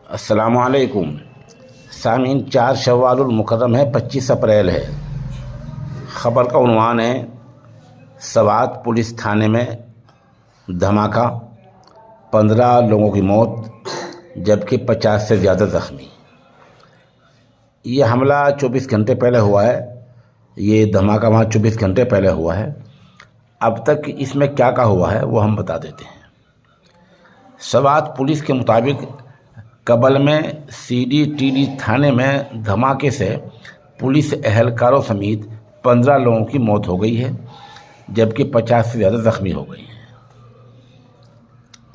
السلام علیکم سامعین، 4 شوال المکرم ہے، 25 اپریل ہے۔ خبر کا عنوان ہے سوات پولیس تھانے میں دھماکہ، 15 لوگوں کی موت جبکہ 50 سے زیادہ زخمی۔ یہ حملہ 24 گھنٹے پہلے ہوا ہے، یہ دھماکہ وہاں 24 گھنٹے پہلے ہوا ہے۔ اب تک اس میں کیا ہوا ہے وہ ہم بتا دیتے ہیں۔ سوات پولیس کے مطابق قبل میں CDTD تھانے میں دھماکے سے پولیس اہلکاروں سمیت 15 لوگوں کی موت ہو گئی ہے جبکہ 50 سے زیادہ زخمی ہو گئی ہیں۔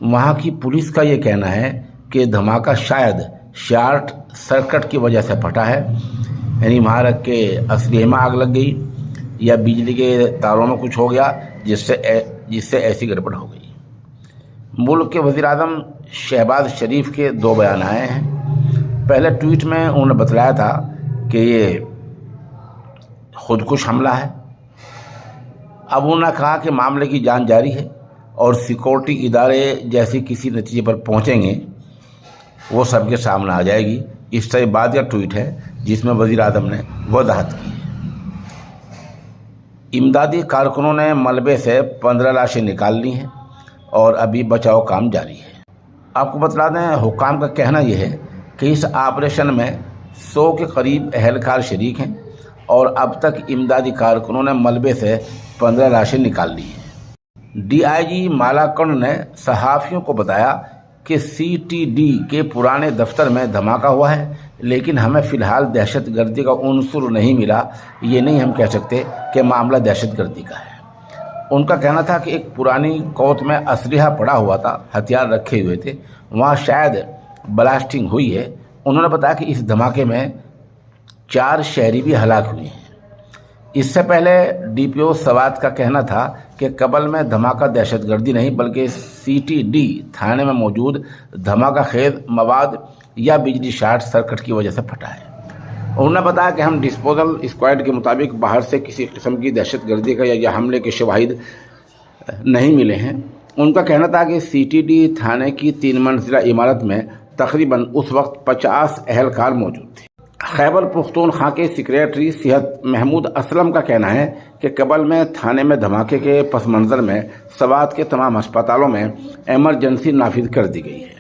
وہاں کی پولیس کا یہ کہنا ہے کہ دھماکہ شاید شارٹ سرکٹ کی وجہ سے پھٹا ہے، یعنی عمارت کے اسلحے میں آگ لگ گئی یا بجلی کے تاروں میں کچھ ہو گیا جس سے ایسی گڑبڑ ہو گئی۔ ملک کے وزیر اعظم شہباز شریف کے 2 بیان آئے ہیں۔ پہلے ٹویٹ میں انہوں نے بتلایا تھا کہ یہ خودکش حملہ ہے۔ اب انہوں نے کہا کہ معاملے کی جانچ جاری ہے اور سیکورٹی ادارے جیسے کسی نتیجے پر پہنچیں گے وہ سب کے سامنے آ جائے گی۔ اس سے بعد کا ٹویٹ ہے جس میں وزیر اعظم نے وضاحت کی ہے۔ امدادی کارکنوں نے ملبے سے 15 لاشیں نکال لی ہیں اور ابھی بچاؤ کام جاری ہے۔ آپ کو بتلا دیں، حکام کا کہنا یہ ہے کہ اس آپریشن میں 100 کے قریب اہلکار شریک ہیں اور اب تک امدادی کارکنوں نے ملبے سے 15 لاشیں نکال لی ہیں۔ DIG مالاکنڈ نے صحافیوں کو بتایا کہ CTD کے پرانے دفتر میں دھماکہ ہوا ہے، لیکن ہمیں فی الحال دہشت گردی کا عنصر نہیں ملا۔ یہ نہیں ہم کہہ سکتے کہ معاملہ دہشت گردی کا ہے۔ ان کا کہنا تھا کہ ایک پرانی کوت میں اسلحہ پڑا ہوا تھا، ہتھیار رکھے ہوئے تھے، وہاں شاید بلاسٹنگ ہوئی ہے۔ انہوں نے بتایا کہ اس دھماکے میں 4 شہری بھی ہلاک ہوئے ہیں۔ اس سے پہلے DPO سوات کا کہنا تھا کہ قبل میں دھماکہ دہشت گردی نہیں بلکہ CTD تھانے میں موجود دھماکہ خیز مواد یا بجلی شارٹ سرکٹ کی وجہ سے پھٹا ہے۔ انہوں نے بتایا کہ ہم ڈسپوزل اسکواڈ کے مطابق باہر سے کسی قسم کی دہشت گردی کا یا حملے کے شواہد نہیں ملے ہیں۔ ان کا کہنا تھا کہ CTD تھانے کی 3 منزلہ عمارت میں تقریباً اس وقت 50 اہلکار موجود تھے۔ خیبر پختونخوا کے سیکریٹری صحت محمود اسلم کا کہنا ہے کہ قبل میں تھانے میں دھماکے کے پس منظر میں سوات کے تمام ہسپتالوں میں ایمرجنسی نافذ کر دی گئی ہے۔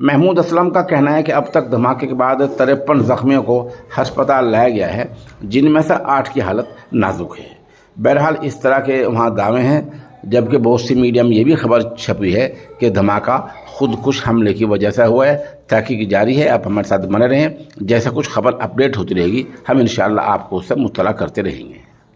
محمود اسلم کا کہنا ہے کہ اب تک دھماکے کے بعد 53 زخمیوں کو ہسپتال لایا گیا ہے، جن میں سے 8 کی حالت نازک ہے۔ بہرحال اس طرح کے وہاں دعوے ہیں، جبکہ بہت سی میڈیا میں یہ بھی خبر چھپی ہے کہ دھماکہ خودکش حملے کی وجہ سے ہوا ہے۔ تحقیق جاری ہے، آپ ہمارے ساتھ بنے رہیں۔ جیسے کچھ خبر اپڈیٹ ہوتی رہے گی ہم انشاءاللہ آپ کو اس سے مطلع کرتے رہیں گے۔